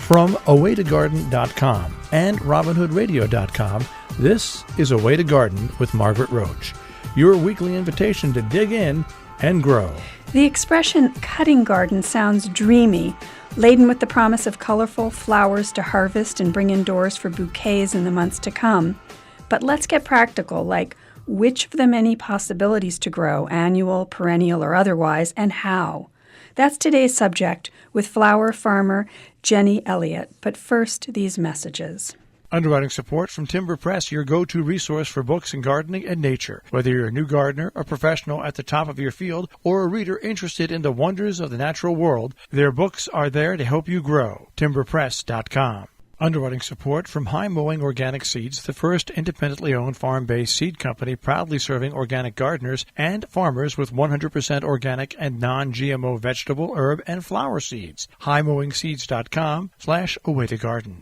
From awaytogarden.com and robinhoodradio.com, this is A Way to Garden with Margaret Roach, your weekly invitation to dig in and grow. The expression cutting garden sounds dreamy, laden with the promise of colorful flowers to harvest and bring indoors for bouquets in the months to come. But let's get practical, like which of the many possibilities to grow, annual, perennial, or otherwise, and how? That's today's subject with flower farmer Jenny Elliott. But first, these messages. Underwriting support from Timber Press, your go-to resource for books in gardening and nature. Whether you're a new gardener, a professional at the top of your field, or a reader interested in the wonders of the natural world, their books are there to help you grow. timberpress.com. Underwriting support from High Mowing Organic Seeds, the first independently owned farm-based seed company proudly serving organic gardeners and farmers with 100% organic and non-GMO vegetable, herb, and flower seeds. highmowingseeds.com/awaytogarden.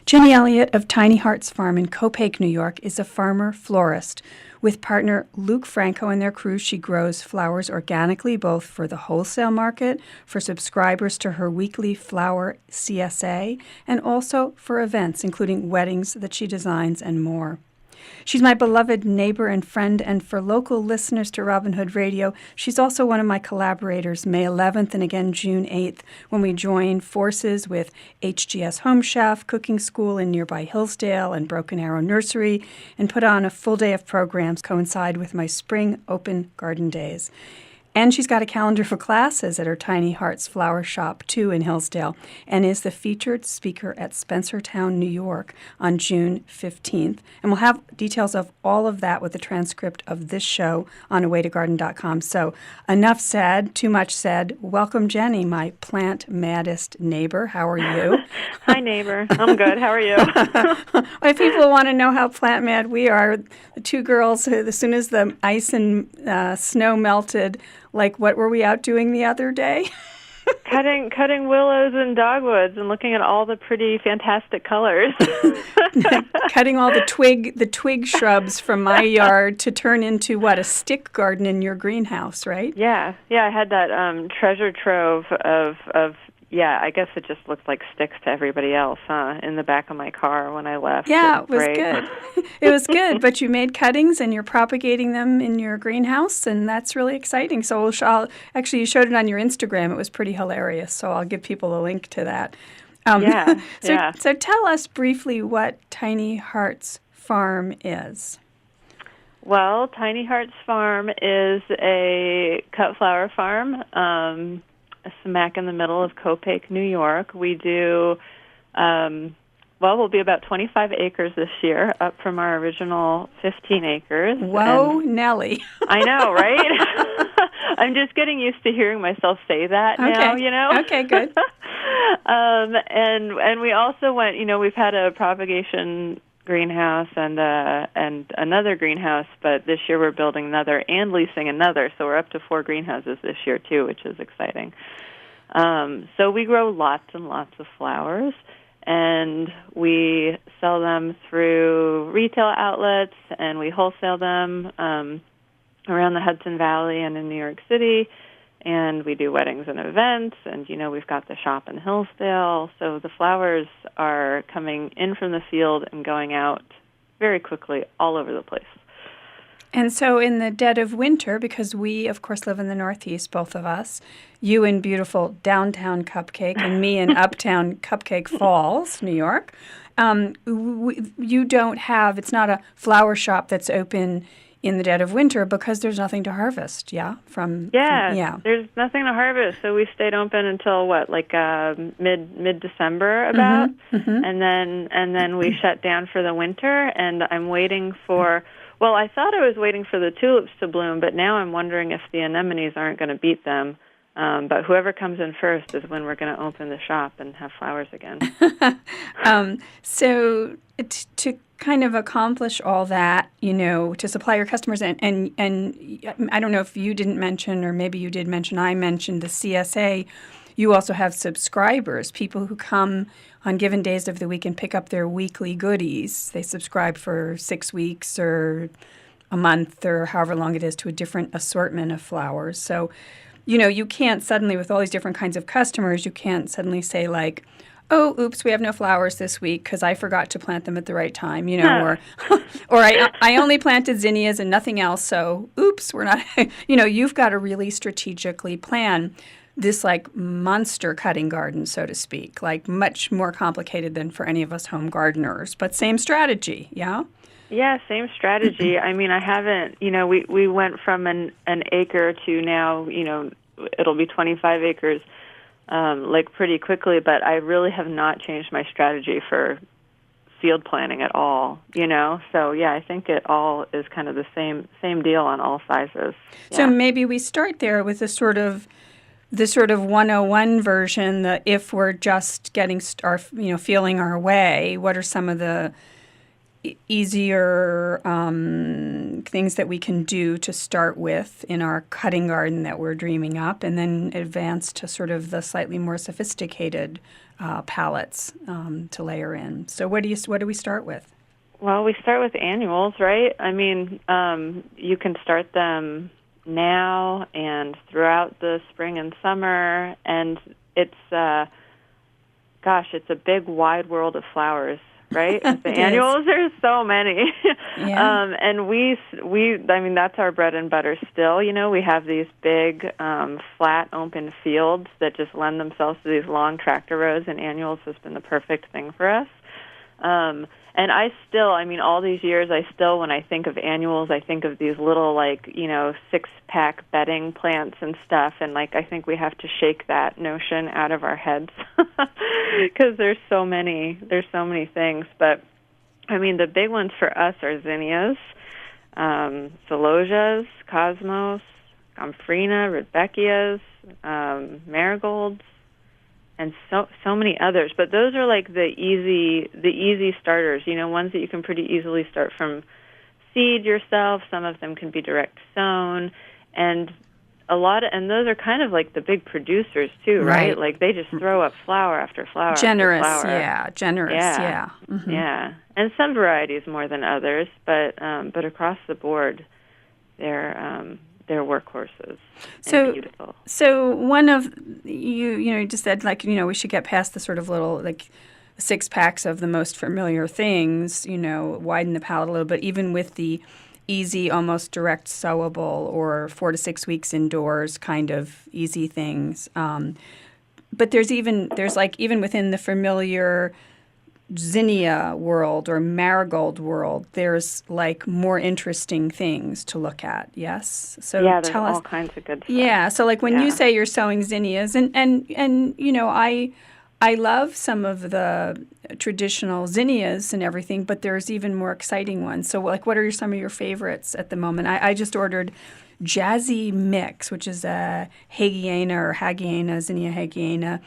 Jenny Elliott of Tiny Hearts Farm in Copake, New York, is a farmer florist. With partner Luke Franco and their crew, she grows flowers organically, both for the wholesale market, for subscribers to her weekly flower CSA, and also for events, including weddings that she designs and more. She's my beloved neighbor and friend, and for local listeners to Robin Hood Radio, she's also one of my collaborators May 11th and again June 8th, when we join forces with HGS Home Chef, Cooking School in nearby Hillsdale, and Broken Arrow Nursery, and put on a full day of programs coincide with my spring open garden days. And she's got a calendar for classes at her Tiny Hearts Flower Shop, too, in Hillsdale, and is the featured speaker at Spencertown, New York, on June 15th. And we'll have details of all of that with the transcript of this show on awaytogarden.com. So enough said, too much said. Welcome, Jenny, my plant-maddest neighbor. How are you? Hi, neighbor. I'm good. How are you? If people want to know how plant-mad we are, the two girls, as soon as the ice and snow melted, like, what were we out doing the other day? Cutting willows and dogwoods and looking at all the pretty, fantastic colors. Cutting all the twig shrubs from my yard to turn into, what, a stick garden in your greenhouse, right? Yeah. I had that treasure trove of I guess it just looked like sticks to everybody else, in the back of my car when I left. Yeah, it was good. It was good, but you made cuttings and you're propagating them in your greenhouse, and that's really exciting. So actually, you showed it on your Instagram. It was pretty hilarious, so I'll give people a link to that. So tell us briefly what Tiny Hearts Farm is. Well, Tiny Hearts Farm is a cut flower farm, smack in the middle of Copake, New York. We do, we'll be about 25 acres this year, up from our original 15 acres. Whoa, Nelly. I know, right? I'm just getting used to hearing myself say that now, you know? Okay, good. And we also went, we've had a propagation greenhouse and another greenhouse, but this year we're building another and leasing another, so we're up to 4 greenhouses this year too, which is exciting. So we grow lots and lots of flowers, and we sell them through retail outlets, and we wholesale them around the Hudson Valley and in New York City, and we do weddings and events, and, we've got the shop in Hillsdale. So the flowers are coming in from the field and going out very quickly all over the place. And so in the dead of winter, because we, of course, live in the Northeast, both of us, you in beautiful downtown Cupcake and me in uptown Cupcake Falls, New York, you don't have, it's not a flower shop that's open in the dead of winter because there's nothing to harvest, there's nothing to harvest. So we stayed open until mid-December about, and then we shut down for the winter. And I'm waiting for. Well, I thought I was waiting for the tulips to bloom, but now I'm wondering if the anemones aren't going to beat them. But whoever comes in first is when we're going to open the shop and have flowers again. So to kind of accomplish all that, to supply your customers, and I don't know if you didn't mention, or maybe you did mention, I mentioned the CSA. You also have subscribers, people who come on given days of the week and pick up their weekly goodies. They subscribe for 6 weeks or a month or however long it is to a different assortment of flowers. So, you can't suddenly, with all these different kinds of customers, you can't suddenly say, like, oh, oops, we have no flowers this week because I forgot to plant them at the right time, or or I only planted zinnias and nothing else, so oops, we're not, you've got to really strategically plan this like monster cutting garden, so to speak, like much more complicated than for any of us home gardeners, but same strategy, yeah? Yeah, same strategy. I mean, I haven't, we went from an acre to now, it'll be 25 acres, like pretty quickly, but I really have not changed my strategy for field planning at all, So, yeah, I think it all is kind of the same deal on all sizes. Yeah. So maybe we start there with the sort of 101 version, that if we're just getting feeling our way, what are some of the easier things that we can do to start with in our cutting garden that we're dreaming up, and then advance to sort of the slightly more sophisticated palettes to layer in. So what do we start with? Well, we start with annuals, right? I mean, you can start them now and throughout the spring and summer, and it's a big wide world of flowers. Right? With the annuals, there's so many. Yeah. And we, I mean, that's our bread and butter still. We have these big, flat, open fields that just lend themselves to these long tractor rows, and annuals has been the perfect thing for us. And all these years, when I think of annuals, I think of these little, 6-pack bedding plants and stuff, and, I think we have to shake that notion out of our heads because there's so many things. But, I mean, the big ones for us are zinnias, celosias, cosmos, gomphrena, rudbeckias, marigolds, and so many others. But those are like the easy starters, ones that you can pretty easily start from seed yourself. Some of them can be direct sown, and those are kind of like the big producers too, right? Like they just throw up flower after flower generous, after flower. Yeah. Mm-hmm. Yeah. And some varieties more than others, but across the board, they're workhorses. And beautiful. So one of you just said we should get past the sort of little 6-packs of the most familiar things, widen the palette a little bit, even with the easy, almost direct sowable or 4 to 6 weeks indoors kind of easy things. But there's even within the familiar zinnia world or marigold world, there's more interesting things to look at. Yes. So yeah, there's tell us all kinds of good stuff. Yeah. So when you say you're sowing zinnias, and I love some of the traditional zinnias and everything, but there's even more exciting ones. So what are some of your favorites at the moment? I just ordered Jazzy Mix, which is a Hagiana or Hagiana, zinnia Hagiana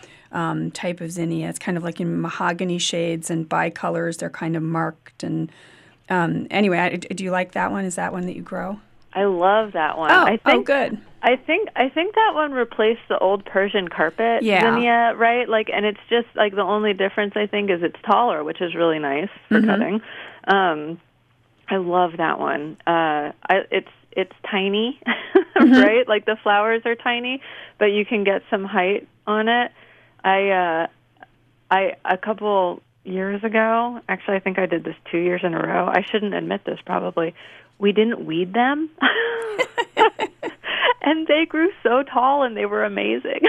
type of zinnia. It's kind of like in mahogany shades and bicolors. They're kind of marked. And anyway, do you like that one? Is that one that you grow? I love that one. Oh, good. I think that one replaced the old Persian Carpet zinnia, right? And it's just the only difference I think is it's taller, which is really nice for cutting. I love that one. It's tiny, right? The flowers are tiny, but you can get some height on it. I a couple years ago, actually I think I did this 2 years in a row. I shouldn't admit this probably. We didn't weed them. And they grew so tall and they were amazing.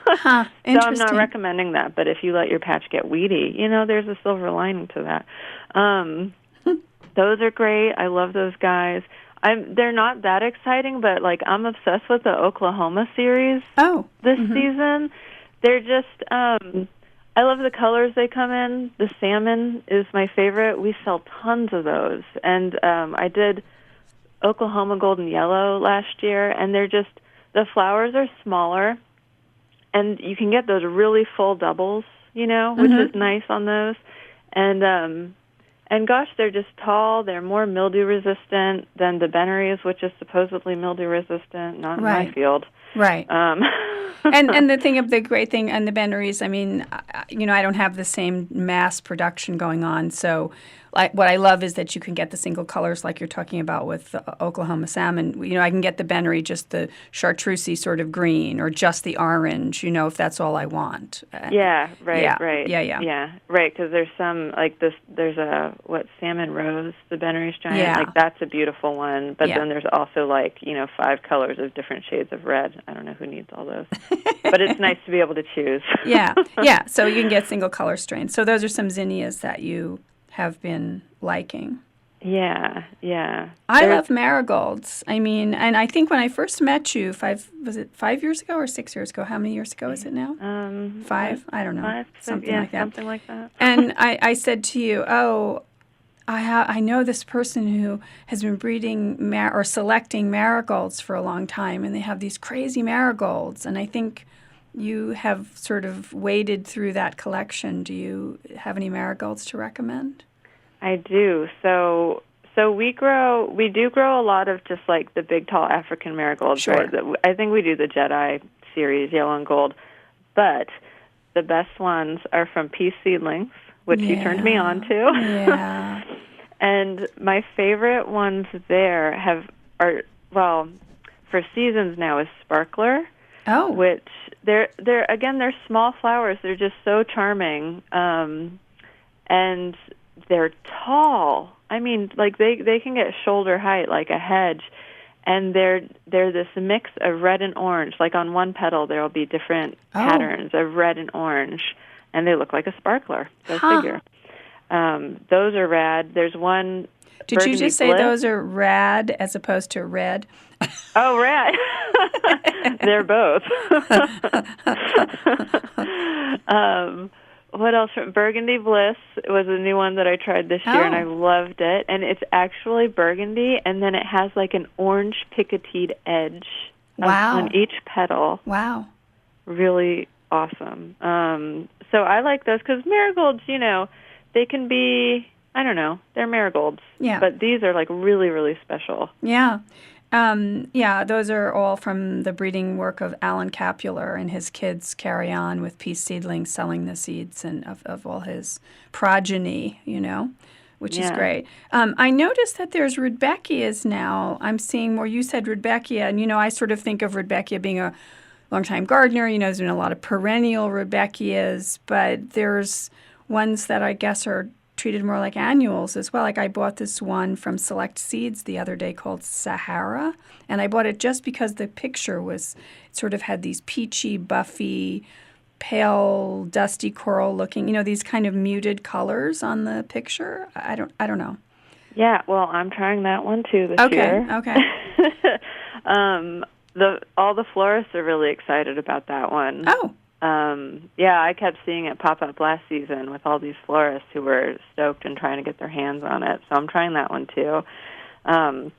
Huh, so I'm not recommending that, but if you let your patch get weedy, there's a silver lining to that. Those are great. I love those guys. They're not that exciting, but I'm obsessed with the Oklahoma series this season. They're just I love the colors they come in. The salmon is my favorite. We sell tons of those. And I did Oklahoma Golden Yellow last year, and the flowers are smaller, and you can get those really full doubles, which is nice on those. And gosh, they're just tall. They're more mildew resistant than the Benneries, which is supposedly mildew resistant, not in my field. Right. And the great thing, and the Benneries, I mean, I don't have the same mass production going on. So, what I love is that you can get the single colors like you're talking about with the Oklahoma salmon. I can get the Bennery, just the chartreusey sort of green, or just the orange, if that's all I want. Yeah, right, yeah, right. Yeah, right, because there's some, like this, there's Salmon Rose, the Bennery's giant, Yeah. like that's a beautiful one, but Yeah. then there's also 5 colors of different shades of red. I don't know who needs all those, but it's nice to be able to choose. yeah. So you can get single color strains. So those are some zinnias that you have been liking. Yeah. I love marigolds. And I think when I first met you, 5 years ago or 6 years ago? How many years ago is it now? 5? I don't know. 5, something like that. Something like that. And I said to you, I know this person who has been breeding or selecting marigolds for a long time, and they have these crazy marigolds. And I think you have sort of waded through that collection. Do you have any marigolds to recommend? I do. So we do grow a lot of just like the big, tall African marigolds. Sure. I think we do the Jedi series, yellow and gold. But the best ones are from peace seedlings, which you turned me on to. Yeah. And my favorite ones there are for seasons now is Sparkler. Oh. Which they're small flowers. They're just so charming. And they're tall. I mean, like they can get shoulder height like a hedge. And they're this mix of red and orange. Like on one petal there'll be different patterns of red and orange, and they look like a sparkler. Go figure. Those are rad. There's one. Did you just say those are rad as opposed to red? Oh, rad. They're both. What else? Burgundy Bliss was a new one that I tried this year, and I loved it. And it's actually burgundy, and then it has like an orange picoteed edge on each petal. Wow. Really awesome. So I like those because marigolds, they can be, I don't know, they're marigolds. Yeah. But these are like really, really special. Yeah. Those are all from the breeding work of Alan Capular, and his kids carry on with peace seedlings, selling the seeds and of all his progeny, which is great. I noticed that there's Rudbeckias now. I'm seeing more. You said Rudbeckia, and I sort of think of Rudbeckia being a longtime gardener. There's been a lot of perennial Rudbeckias, but there's ones that I guess are treated more like annuals as well. Like I bought this one from Select Seeds the other day called Sahara, and I bought it just because the picture sort of had these peachy, buffy, pale, dusty coral looking, these kind of muted colors on the picture. I don't know. Yeah, well, I'm trying that one too this year. Okay. All the florists are really excited about that one. Oh. I kept seeing it pop up last season with all these florists who were stoked and trying to get their hands on it. So I'm trying that one too. And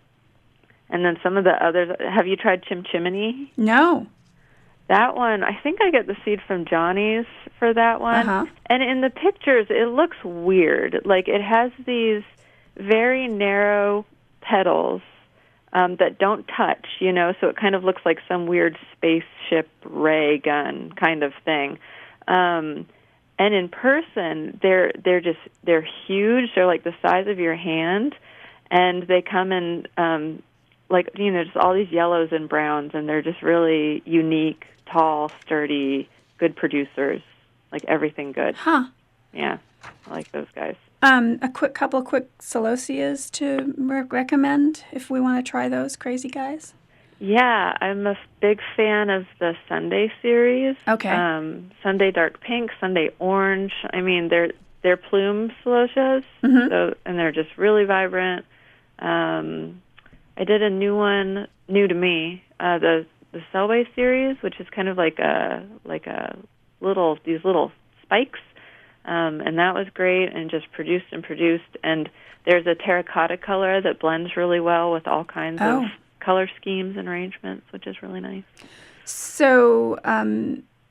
then some of the others. Have you tried Chimchimney? No. That one, I think I get the seed from Johnny's for that one. Uh-huh. And in the pictures, it looks weird. Like it has these very narrow petals that don't touch, so it kind of looks like some weird spaceship ray gun kind of thing. And in person, they're huge. They're like the size of your hand, and they come in just all these yellows and browns, and they're just really unique, tall, sturdy, good producers. Like everything good. Huh. Yeah, I like those guys. Couple quick celosias to recommend if we want to try those crazy guys. Yeah, I'm a big fan of the Sunday series. Okay. Sunday Dark Pink, Sunday Orange. I mean, they're plume celosias, and they're just really vibrant. I did a new one, new to me, the Selway series, which is kind of like these little spikes. And that was great, and just produced. And there's a terracotta color that blends really well with all kinds of color schemes and arrangements, which is really nice. So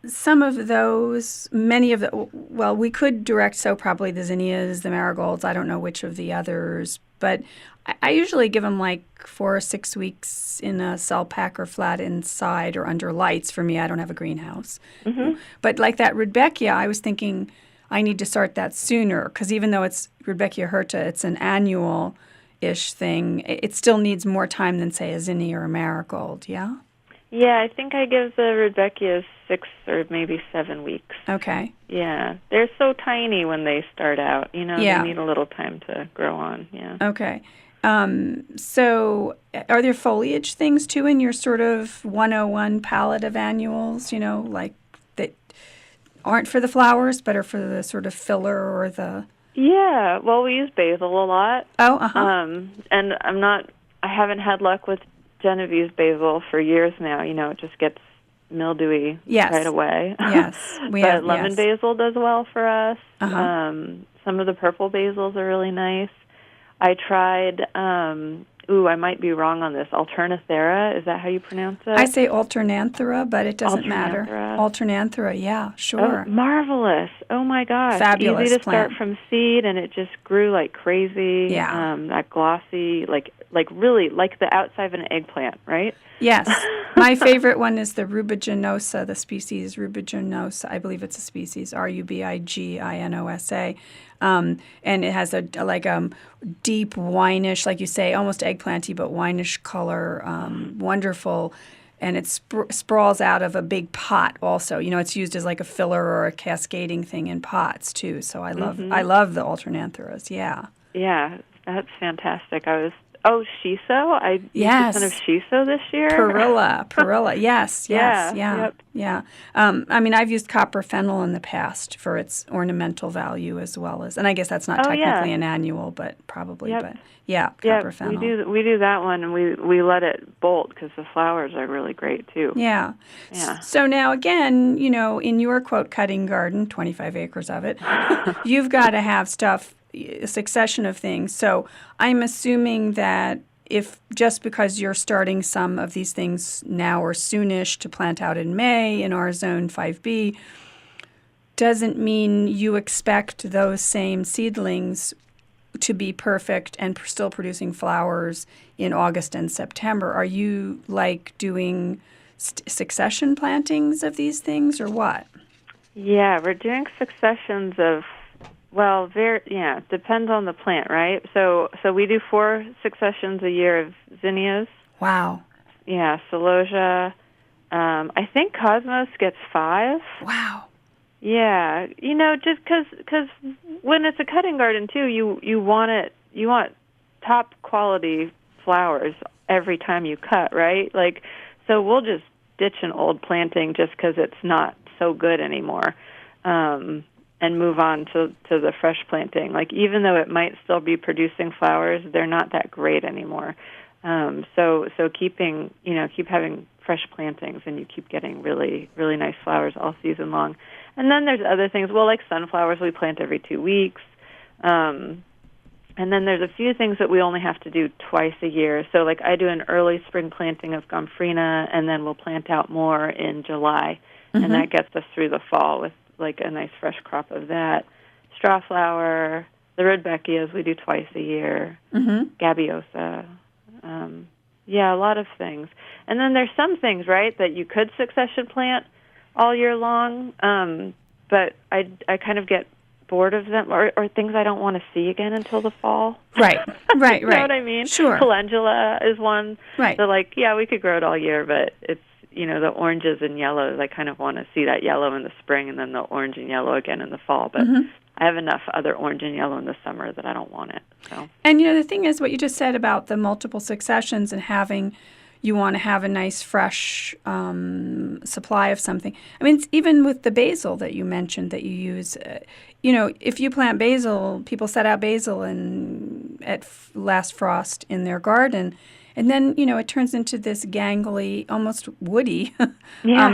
some of those, we could direct probably the zinnias, the marigolds. I don't know which of the others, but I usually give them like 4 or 6 weeks in a cell pack or flat inside or under lights. For me, I don't have a greenhouse. Mm-hmm. But like that Rudbeckia, I was thinking, I need to start that sooner, because even though it's Rudbeckia hirta, it's an annual-ish thing, it still needs more time than, say, a zinnia or a marigold, yeah? Yeah, I think I give the Rudbeckias 6 or maybe 7 weeks. Okay. Yeah, they're so tiny when they start out. They need a little time to grow on, yeah. Okay. So are there foliage things, too, in your sort of 101 palette of annuals, like that aren't for the flowers but are for the sort of filler or the... Yeah, well, we use basil a lot. Oh, uh-huh. And I haven't had luck with Genovese basil for years now. It just gets mildewy right away. Yes. But lemon basil does well for us. Uh-huh. Some of the purple basils are really nice. I tried, I might be wrong on this, Alternanthera. Is that how you pronounce it? I say alternanthera, but it doesn't matter. Alternanthera, yeah, sure. Oh, marvelous. Oh, my gosh. Fabulous Easy to plant. start from seed, and it just grew like crazy. Yeah. That glossy, like really like the outside of an eggplant, right? Yes. My favorite one is the rubiginosa, the species rubiginosa. I believe it's a species, Rubiginosa. And it has a deep winish, like you say, almost eggplanty, but winish color, wonderful. And it sprawls out of a big pot also. It's used as like a filler or a cascading thing in pots too. So I love the alternantheras, yeah. Yeah, that's fantastic. Shiso? I used a ton of shiso this year. Perilla, yes. Yeah. I've used copper fennel in the past for its ornamental value as well as, and I guess that's not technically an annual, but probably, but yeah, copper fennel. We do that one, and we let it bolt because the flowers are really great too. Yeah. So now again, in your quote cutting garden, 25 acres of it, you've got to have stuff, a succession of things. So I'm assuming that if just because you're starting some of these things now or soonish to plant out in May in our zone 5B, doesn't mean you expect those same seedlings to be perfect and still producing flowers in August and September. Are you doing succession plantings of these things or what? Yeah, we're doing successions of, depends on the plant, right? So we do 4 successions a year of zinnias. Wow. Yeah, celosia. I think Cosmos gets 5. Wow. Yeah, just because when it's a cutting garden too, you want top quality flowers every time you cut, right? So we'll just ditch an old planting just because it's not so good anymore. And move on to the fresh planting. Even though it might still be producing flowers, they're not that great anymore. So keep having fresh plantings, and you keep getting really, really nice flowers all season long. And then there's other things. Well, like sunflowers, we plant every 2 weeks. And then there's a few things that we only have to do twice a year. So I do an early spring planting of gomphrena, and then we'll plant out more in July. Mm-hmm. And that gets us through the fall with a nice fresh crop of that. Strawflower, the Rudbeckias we do twice a year, Gabbiosa. A lot of things. And then there's some things, right, that you could succession plant all year long, but I kind of get bored of them, or things I don't want to see again until the fall. Right. You know what I mean? Sure. Calendula is one. Right. So, we could grow it all year, but it's, the oranges and yellows, I kind of want to see that yellow in the spring and then the orange and yellow again in the fall. But I have enough other orange and yellow in the summer that I don't want it. So. And, the thing is what you just said about the multiple successions and you want to have a nice fresh supply of something. I mean, even with the basil that you mentioned that you use, if you plant basil, people set out basil at last frost in their garden. And then, it turns into this gangly, almost woody,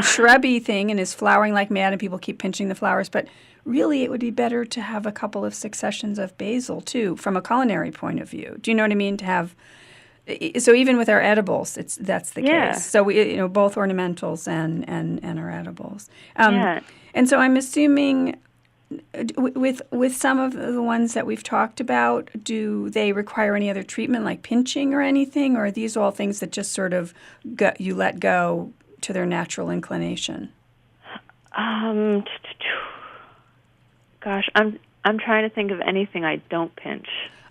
shrubby thing and is flowering like mad, and people keep pinching the flowers. But really, it would be better to have a couple of successions of basil, too, from a culinary point of view. Do you know what I mean? So even with our edibles, that's the case. So we, both ornamentals and our edibles. And so I'm assuming with some of the ones that we've talked about, do they require any other treatment like pinching or anything, or are these all things that just sort of you let go to their natural inclination? Gosh, I'm trying to think of anything I don't pinch.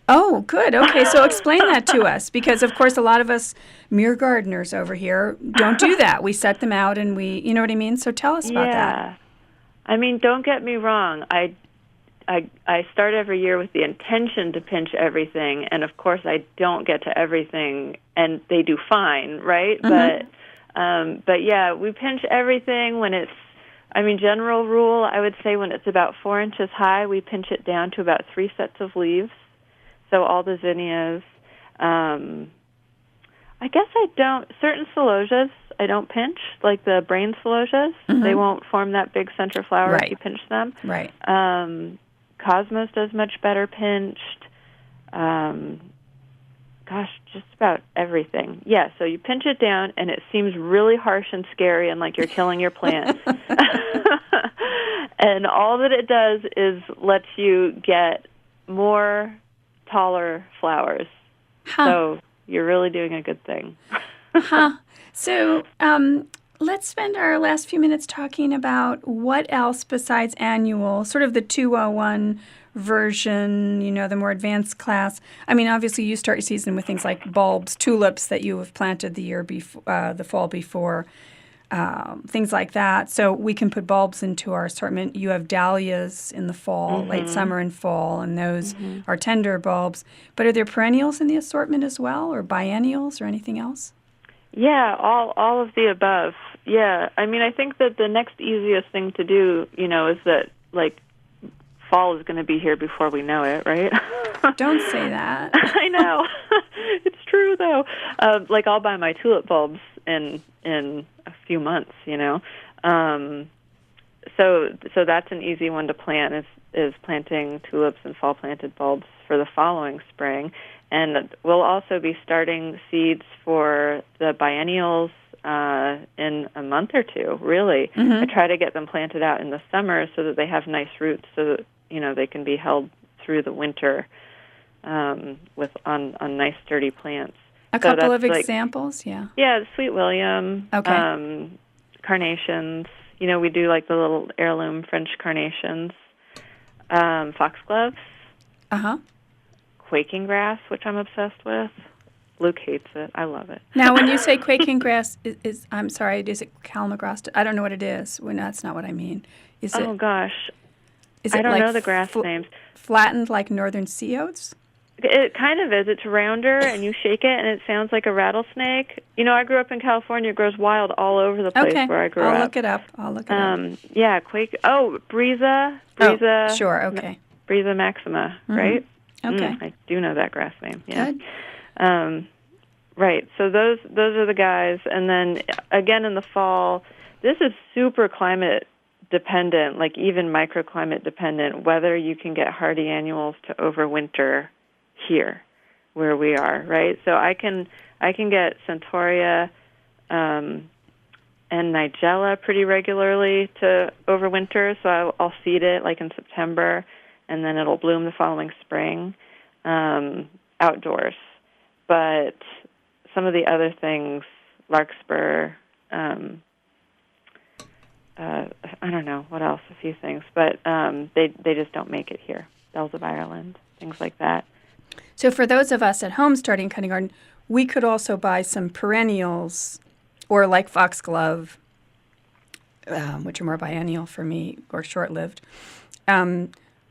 Oh, good. Okay, so explain that to us, because of course a lot of us mere gardeners over here don't do that. We set them out and you know what I mean? So tell us about that. Yeah. I mean, don't get me wrong. I start every year with the intention to pinch everything, and of course I don't get to everything, and they do fine, right? But yeah, we pinch everything when it's, general rule, I would say when it's about 4 inches high, we pinch it down to about 3 sets of leaves. So all the zinnias. I guess I don't, certain celosias I don't pinch, like the brain celosias. They won't form that big center flower if you pinch them. Right. Cosmos does much better pinched. Just about everything. Yeah, so you pinch it down, and it seems really harsh and scary and like you're killing your plant. And all that it does is lets you get more taller flowers. So you're really doing a good thing. So let's spend our last few minutes talking about what else besides annual, sort of the 201 version, the more advanced class. Obviously you start your season with things like bulbs, tulips that you have planted the year before, the fall before, things like that. So we can put bulbs into our assortment. You have dahlias in the fall, late summer and fall, and those are tender bulbs. But are there perennials in the assortment as well, or biennials or anything else? Yeah, all of the above. Yeah, I think that the next easiest thing to do, is that, fall is going to be here before we know it, right? Don't say that. I know. It's true, though. I'll buy my tulip bulbs in a few months, So that's an easy one to plant, is planting tulips and fall-planted bulbs for the following spring. And we'll also be starting seeds for the biennials in a month or two, really. I try to get them planted out in the summer so that they have nice roots, so that they can be held through the winter on nice sturdy plants. A couple of examples, yeah. Yeah, Sweet William, carnations. We do the little heirloom French carnations, foxgloves, quaking grass, which I'm obsessed with. Luke hates it. I love it. Now, when you say quaking grass, is it calamagrass? I don't know what it is. Well, that's not what I mean. Is it? Oh gosh, I don't know the grass names. Flattened like northern sea oats? It kind of is. It's rounder, and you shake it, and it sounds like a rattlesnake. I grew up in California. It grows wild all over the place where I grew up. I'll look it up. Yeah, Brisa. Oh, sure, okay. Brisa maxima, right? Okay. I do know that grass name. Yeah. Good. Right. So those are the guys, and then again in the fall, this is super climate dependent, even microclimate dependent, whether you can get hardy annuals to overwinter here where we are, right? So I can get Centaurea and Nigella pretty regularly to overwinter, so I'll seed it in September, and then it'll bloom the following spring outdoors. But some of the other things, larkspur, I don't know, what else, a few things, but they just don't make it here. Bells of Ireland, things like that. So for those of us at home starting cutting garden, we could also buy some perennials, or like foxglove, which are more biennial for me, or short-lived.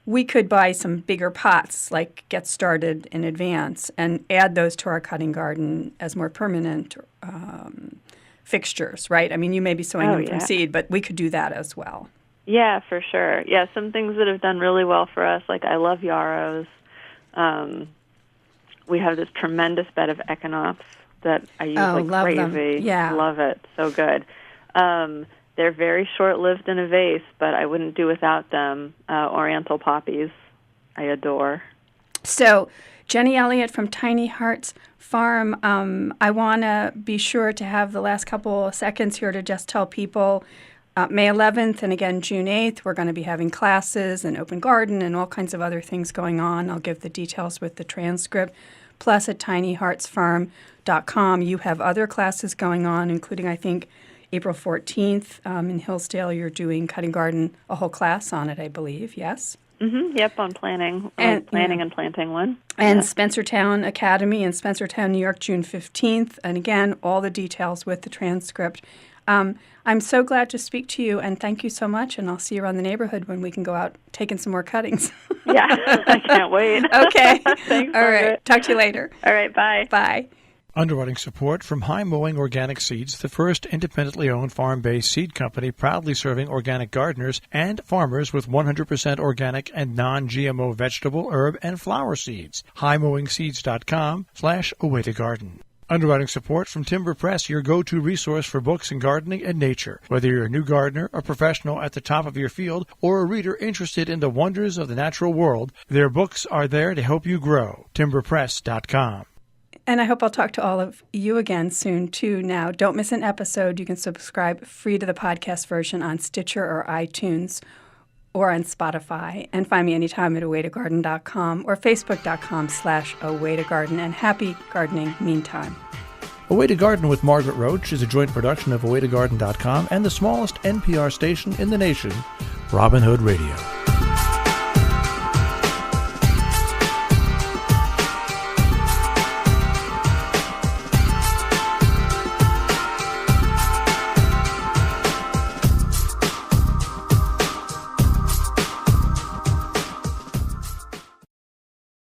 We could buy some bigger pots, get started in advance, and add those to our cutting garden as more permanent fixtures, right? You may be sowing them from seed, but we could do that as well. Yeah, for sure. Yeah, some things that have done really well for us, I love yarrows. We have this tremendous bed of echinops that I use love crazy. Them. Yeah. Love it. So good. They're very short-lived in a vase, but I wouldn't do without them. Oriental poppies, I adore. So, Jenny Elliott from Tiny Hearts Farm, I want to be sure to have the last couple of seconds here to just tell people May 11th and again June 8th, we're going to be having classes and open garden and all kinds of other things going on. I'll give the details with the transcript. Plus at tinyheartsfarm.com, you have other classes going on, including, I think, April 14th in Hillsdale, you're doing cutting garden, a whole class on it, I believe, yes? Yep, on planning. And, planning and planting one. And Spencertown Academy in Spencertown, New York, June 15th. And again, all the details with the transcript. I'm so glad to speak to you, and thank you so much. And I'll see you around the neighborhood when we can go out taking some more cuttings. Yeah, I can't wait. Okay. Thanks, all right. Margaret. Talk to you later. All right, bye. Bye. Underwriting support from High Mowing Organic Seeds, the first independently owned farm-based seed company proudly serving organic gardeners and farmers with 100% organic and non-GMO vegetable, herb, and flower seeds. HighMowingSeeds.com/awaytogarden. Underwriting support from Timber Press, your go-to resource for books in gardening and nature. Whether you're a new gardener, a professional at the top of your field, or a reader interested in the wonders of the natural world, their books are there to help you grow. TimberPress.com. And I hope I'll talk to all of you again soon, too. Now, don't miss an episode. You can subscribe free to the podcast version on Stitcher or iTunes or on Spotify. And find me anytime at awaytogarden.com or facebook.com/awaytogarden. And happy gardening meantime. Away to Garden with Margaret Roach is a joint production of awaytogarden.com and the smallest NPR station in the nation, Robin Hood Radio.